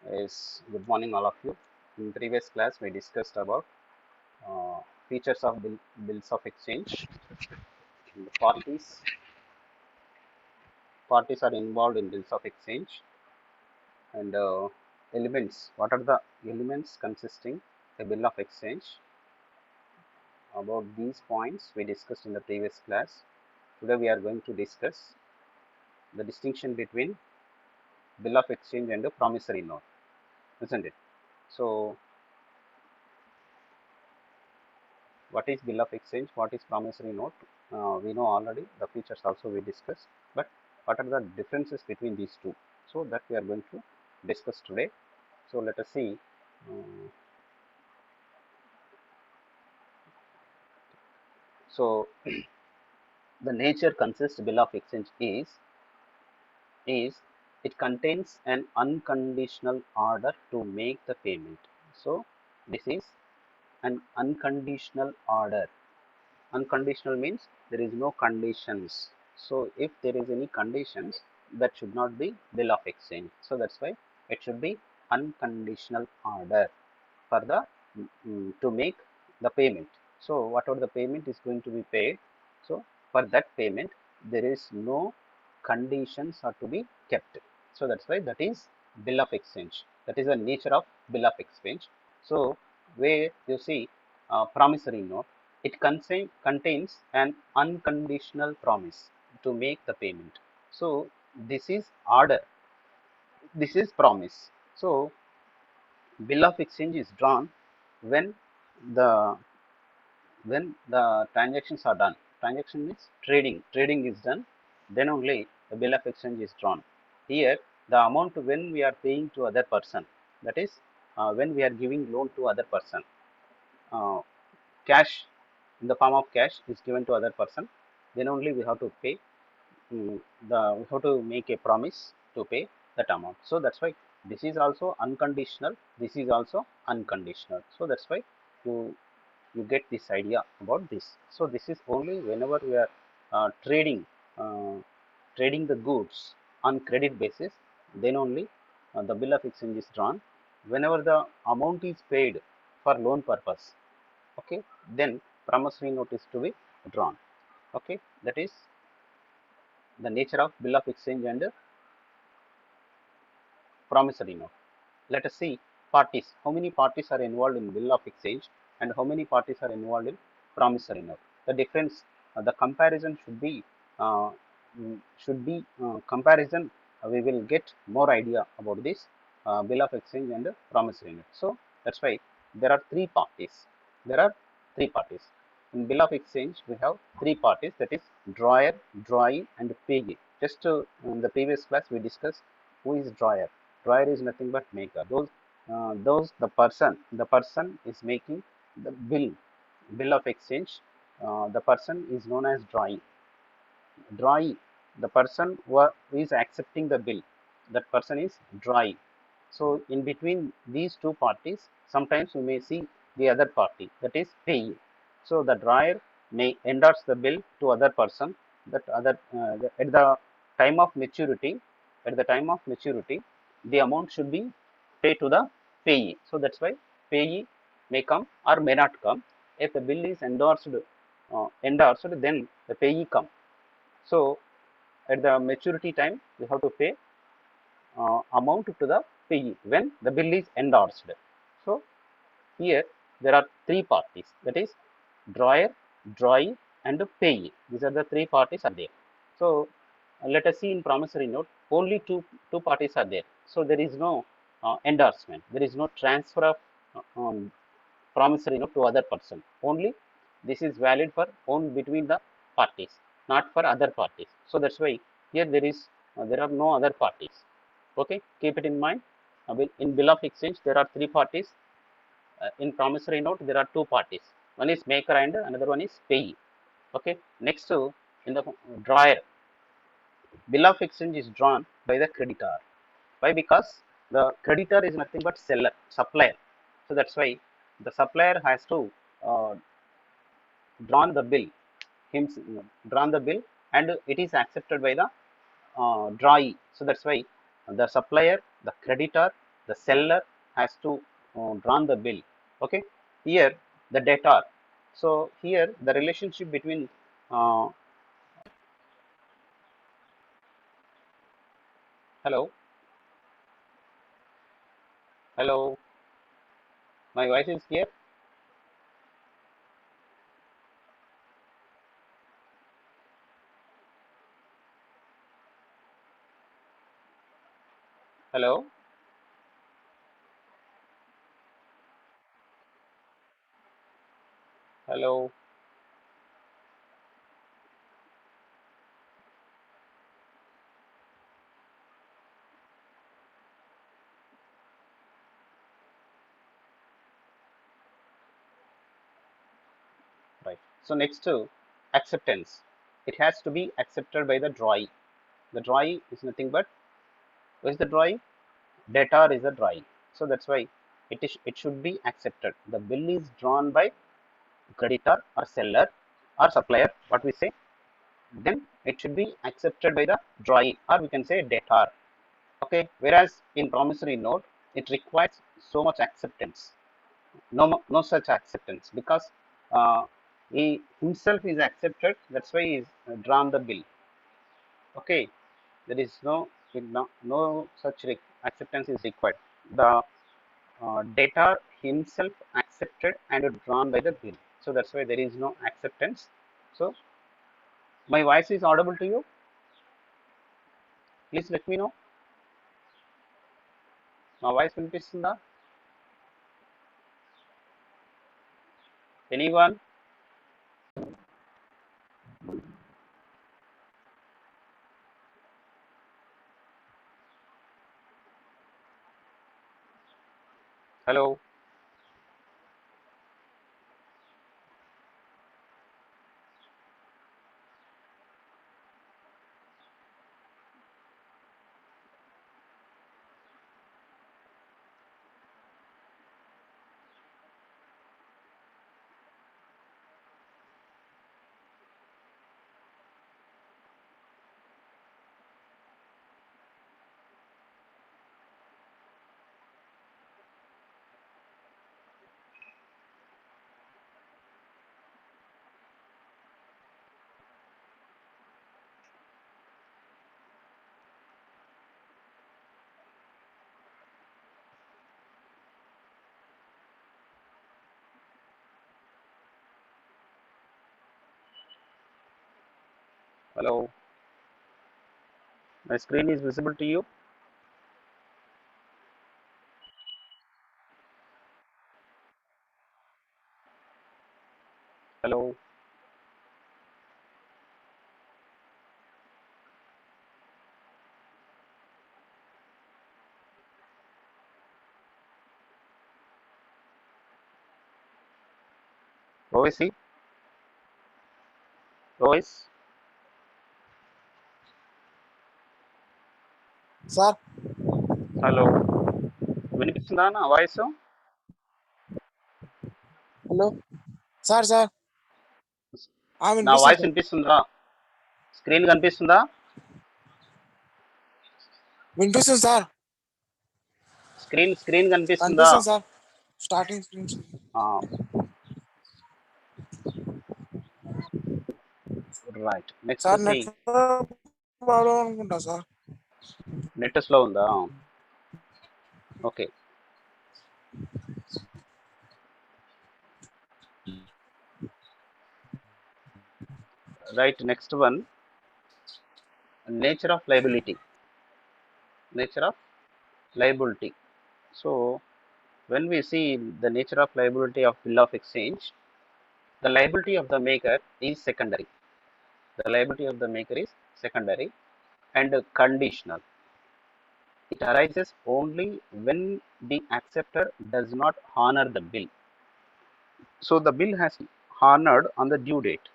Good morning, all of you. In previous class, we discussed about uh, features of bills of exchange. And parties are involved in bills of exchange, and elements. What are the elements consisting a bill of exchange? About these points we discussed in the previous class. Today we are going to discuss the distinction between bill of exchange and a promissory note, isn't it? So, what is bill of exchange? What is promissory note? We know already. The features also we discussed. But what are the differences between these two? So that we are going to discuss today. So let us see. Um, so the nature consists bill of exchange is it contains an unconditional order to make the payment. So this is an unconditional order. Unconditional means there is no conditions. So if there is any conditions, that should not be bill of exchange. So that's why it should be unconditional order for the to make the payment. So whatever the payment is going to be paid, so for that payment there is no conditions are to be kept. So that's why that is bill of exchange. That is the nature of bill of exchange. So where you see promissory note, it contains an unconditional promise to make the payment. So this is order. This is promise. So bill of exchange is drawn when the transactions are done. Transaction means trading. Trading is done. Then only the bill of exchange is drawn. Here the amount when we are paying to other person. That is when we are giving loan to other person. Uh, Cash in the form of cash is given to other person. Then only we have to pay we have to make a promise to pay that amount. So that's why this is also unconditional. This is also unconditional. So that's why you you get this idea about this. So this is only whenever we are trading uh, trading the goods on credit basis. Then only the bill of exchange is drawn. Whenever the amount is paid for loan purpose, okay, then promissory note is to be drawn. Okay, that is the nature of bill of exchange and promissory note. Let us see parties. How many parties are involved in bill of exchange and how many parties are involved in promissory note? The difference, the comparison uh, comparison. We will get more idea about this bill of exchange and promissory note. So that's why there are three parties. There are three parties. In bill of exchange, we have three parties. That is drawer, drawee, and payee. Just in the previous class, we discussed who is drawer. Drawer is nothing but maker. Those the person is making the bill of exchange. The person is known as drawee. Drawee, the person who is accepting the bill, that person is drawee. So in between these two parties, sometimes you may see the other party, that is payee. So the drawer may endorse the bill to other person. That other at the time of maturity, the amount should be paid to the payee. So that's why payee may come or may not come. If the bill is endorsed, then the payee come. So at the maturity time, you have to pay amount to the payee when the bill is endorsed. So here there are three parties, that is drawer, drawee, and payee. These are the three parties are there. So let us see in promissory note only two parties are there. So there is no endorsement. There is no transfer of promissory note to other person. Only this is valid for only between the parties, not for other parties. So that's why here there are no other parties. Okay, keep it in mind. In bill of exchange, there are three parties. In promissory note, there are two parties. One is maker and another one is payee. Okay, next to in the drawer, bill of exchange is drawn by the creditor. Why? Because the creditor is nothing but supplier. So that's why the supplier has to uh, drawn the bill, him drawn the bill, and it is accepted by the drawee. So that's why the supplier, the creditor, the seller has to draw the bill. Okay, here the debtor. So here the relationship between uh, hello, hello, my voice is here. Hello, hello. Right. So next to acceptance, it has to be accepted by the drawee. The drawee is nothing but what is the drawee? Debtor is a drawee. So that's why it should be accepted. The bill is drawn by creditor or seller or supplier. What we say, then it should be accepted by the drawee or we can say debtor. Okay. Whereas in promissory note, it requires so much acceptance. No such acceptance because uh, he himself is accepted. That's why he's drawn the bill. Okay, there is no such acceptance is required. The debtor himself accepted and drawn by the bill. So that's why there is no acceptance. So my voice is audible to you. Please let me know. My voice వినిపిస్తుందా? Anyone? Hello. Hello. My screen is visible to you. Hello. Royce. Royce. Sir hello వినిపిస్తుందా నా voice? Hello sir sir నా వినిపిస్తుంది voice sir వినిపిస్తుందా? Screen కనిపిస్తుందా? వినిపిస్తుంది sir screen కనిపిస్తుందా? కనిపిస్తుంది సార్ స్టార్టింగ్ నుంచి right. Next sir see network problem అనుకుంటా సార్. నెట్ స్లో ఉందా? Okay. Right. Next one, nature of liability. Nature of liability. So when we see the nature of liability of bill of exchange, the liability of the maker is secondary. The liability of the maker is secondary and conditional. It arises only when the acceptor does not honor the bill. So the bill has honored on the due date.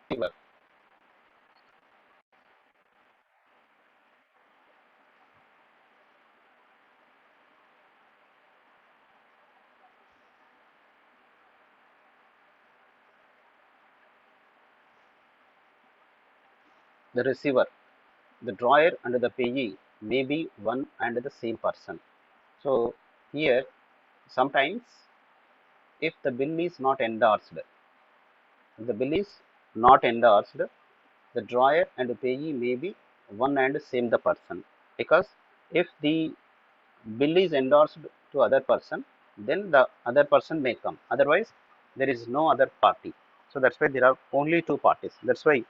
receiver. The receiver, the drawer and the payee may be one and the same person. So here sometimes if the bill is not endorsed, if the bill is not endorsed, the drawer and the payee may be one and same the person, because if the bill is endorsed to other person, then the other person may come. Otherwise, there is no other party. So that's why there are only two parties. That's why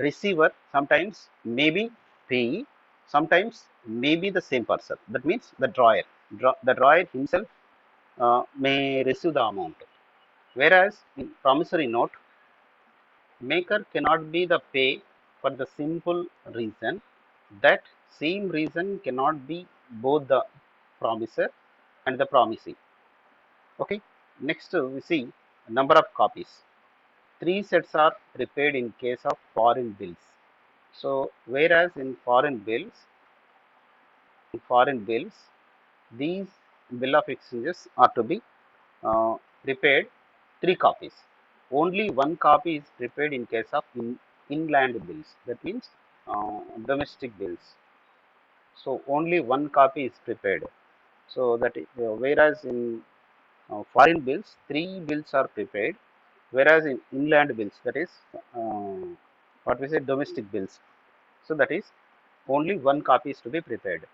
receiver sometimes maybe payee, sometimes maybe the same person. That means the drawer, the drawer himself may receive the amount. Whereas in promissory note, maker cannot be the pay for the simple reason that same reason cannot be both the promiser and the promisee. Okay. Next we see number of copies. Three sets are prepared in case of foreign bills. So whereas in foreign bills, these bill of exchanges are to be prepared three copies. Only one copy is prepared in case of inland bills. That means domestic bills. So only one copy is prepared. So that whereas in foreign bills, three bills are prepared, whereas in inland bills, that is what we say domestic bills. So that is only one copy is to be prepared.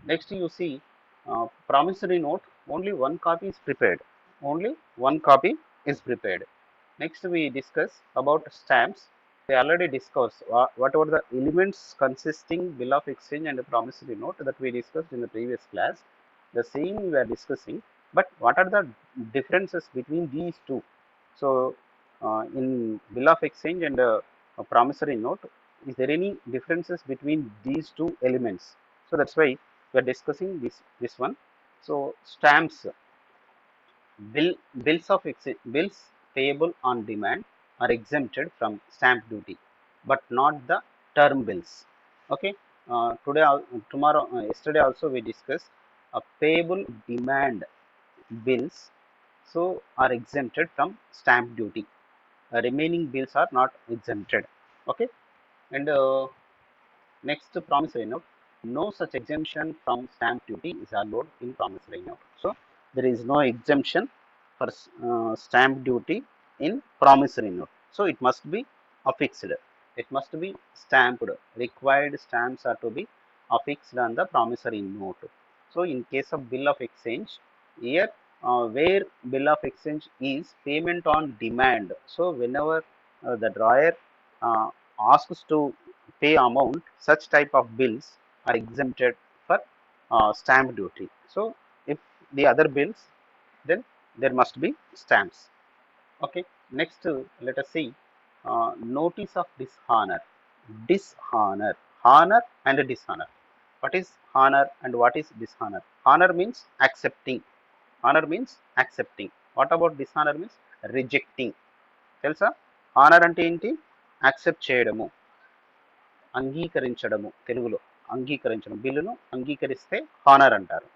Next you see promissory note, only one copy is prepared. Only one copy is prepared. Next we discuss about stamps. We already discussed what are the elements consisting bill of exchange and promissory note that we discussed in the previous class. The same we are discussing, but what are the differences between these two? So in bill of exchange and promissory note, is there any differences between these two elements? So that's why we are discussing this one. So stamps, bills payable on demand are exempted from stamp duty, but not the term bills. Okay. Tomorrow, yesterday also we discussed payable demand bills, so are exempted from stamp duty. Remaining bills are not exempted. Okay. And next, promissory note. No such exemption from stamp duty is allowed in promissory note. So there is no exemption for stamp duty in promissory note. So it must be affixed. It must be stamped. Required stamps are to be affixed on the promissory note. So in case of bill of exchange, here where bill of exchange is payment on demand. So whenever the drawer uh, asks to pay amount, such type of bills are exempted for stamp duty. So if the other bills, then there must be stamps. Okay. Next, let us see notice of dishonor. Dishonor, honor and dishonor. What is honor and what is dishonor? Honor means accepting. Honor means accepting. What about dishonor means rejecting? తెలుసా? Honour అంటే ఏంటి? Accept చేయడము, అంగీకరించడము. తెలుగులో అంగీకరించడం. బిల్లును అంగీకరిస్తే honour అంటారు.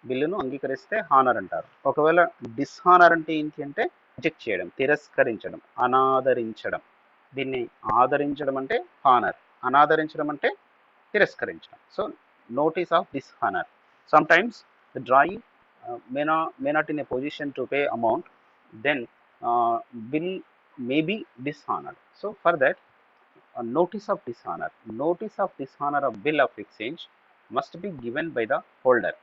బిల్లును అంగీకరిస్తే హానర్ అంటారు. ఒకవేళ డిస్హానర్ అంటే ఏంటి అంటే రిజెక్ట్ చేయడం, తిరస్కరించడం, అనాదరించడం. దీన్ని ఆదరించడం అంటే హానర్, అనాదరించడం అంటే తిరస్కరించడం. So notice of డిస్హానర్. Some times the drawing may not in a position to pay amount, then bill may be dishonored. So for that, a notice of dishonor of bill of exchange must be given by the holder.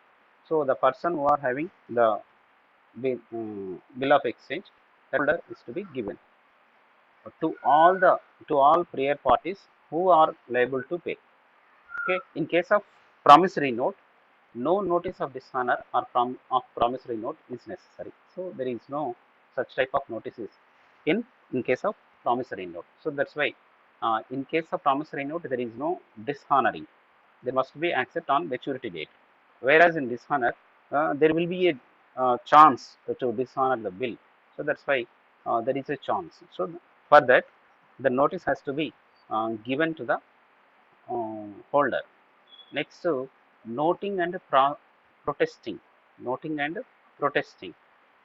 So the person who are having the bill of exchange, the holder is to be given to all prior parties who are liable to pay. Okay. In case of promissory note, no notice of dishonor or of promissory note is necessary. So there is no such type of notices in case of promissory note. So that's why in case of promissory note there is no dishonoring. There must be accept on maturity date. Whereas in dishonor, there will be a chance to dishonor the bill. So that's why there is a chance. So for that, the notice has to be given to the holder. Next, noting and protesting. Noting and protesting.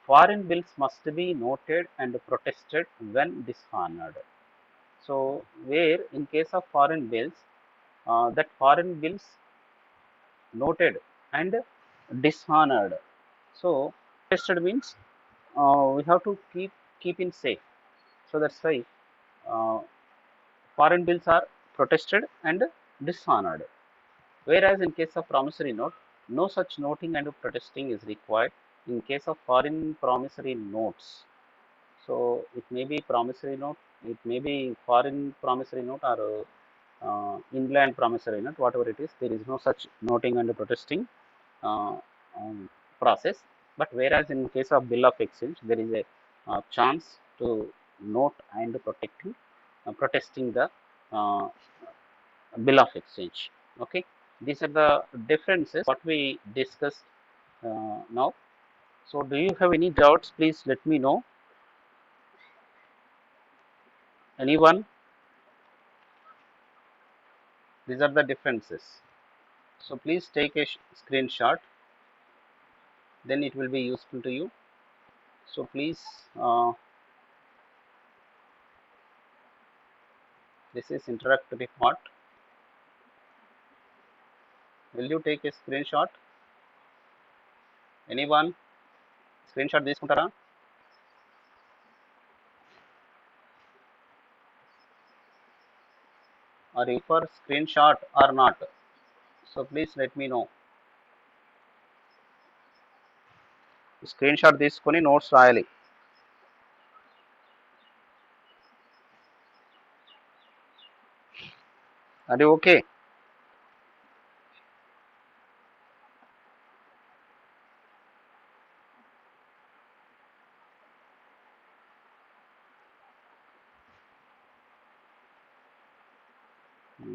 Foreign bills must be noted and protested when dishonored. So, where in case of foreign bills, that foreign bills noted and dishonored. So, protested means we have to keep in safe. So that's why uh, foreign bills are protested and dishonored. Whereas in case of promissory note, no such noting and protesting is required in case of foreign promissory notes. So it may be promissory note, it may be foreign promissory note or inland promissory note, whatever it is, there is no such noting and protesting uh, process. But whereas in case of bill of exchange, there is a chance to note and protesting the uh, bill of exchange. Okay, these are the differences what we discussed now. So, do you have any doubts? Please let me know. Anyone? These are the differences. So, please take a screenshot. Then it will be useful to you. So, please. This is interactive part. Will you take a screenshot? Anyone? Screenshot తీసుకుంటారా? Are you for screenshot or not? So please let me know. Screen shot తీసుకొని notes రాయాలి. అది okay.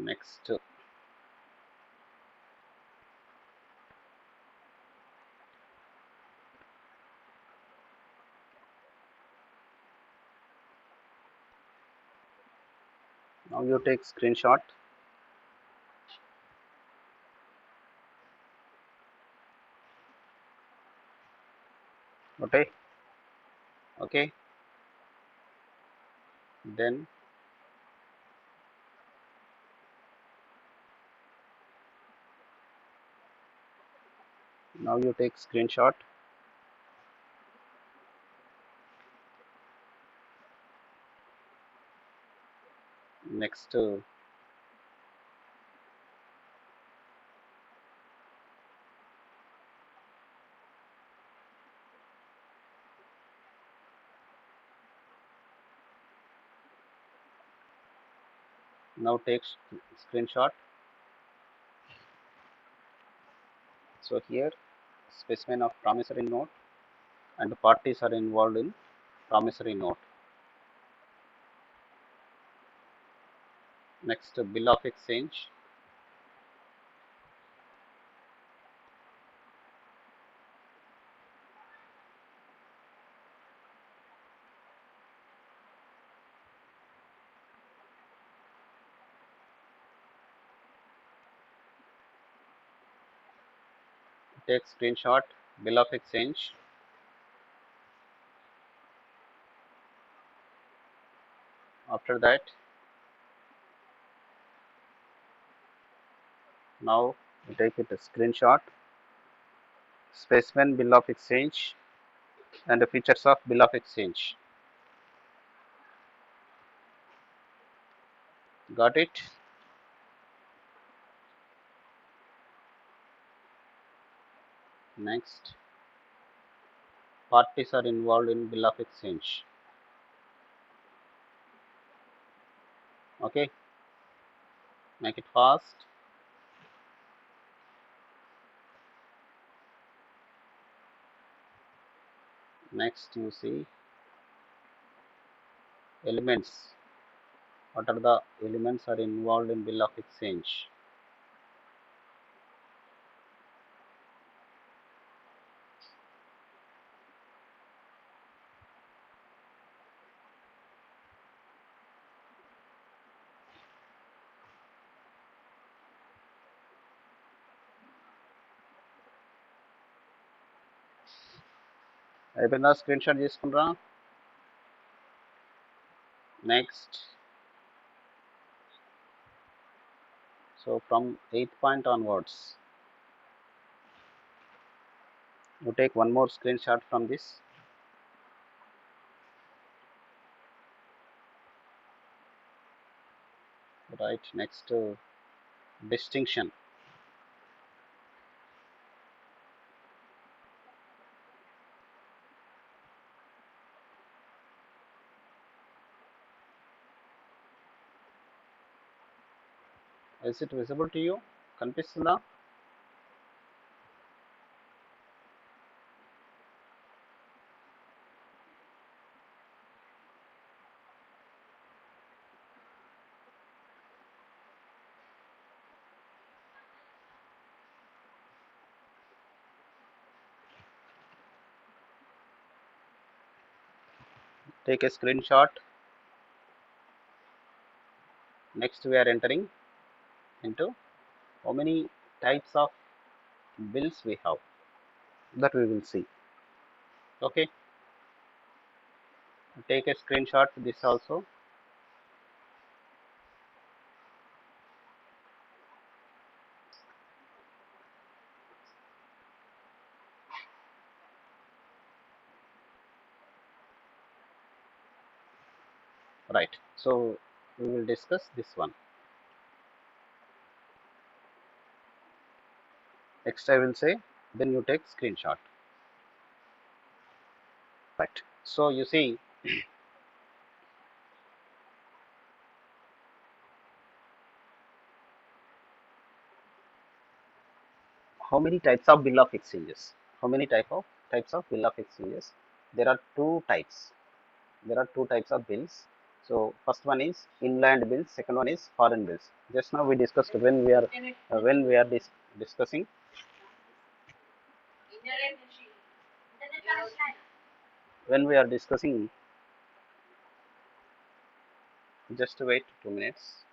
Next now you take screenshot. Okay. Okay. Then now you take screenshot. Next now take screenshot. So here specimen of promissory note and the parties are involved in promissory note. Next bill of exchange. Take screenshot bill of exchange. After that, now you take it a screenshot. Specimen bill of exchange and the features of bill of exchange. Got it? Next, parties are involved in bill of exchange. Okay, make it fast. Next, you see elements. What are the elements are involved in bill of exchange? అయిపోయిందా screen shot తీసుకుంటా next so from 8th point onwards you take one more screenshot from this right next distinction is it visible to you కనిపిస్తుందా take a screenshot next we are entering into how many types of bills we have that we will see okay take a screenshot this also right so we will discuss this one next I will say then you take screenshot right so you see how many types of bill of exchanges how many types of bill of exchanges there are two types of bills so first one is inland bills second one is foreign bills just now we discussed when we are discussing when we are discussing just wait 2 minutes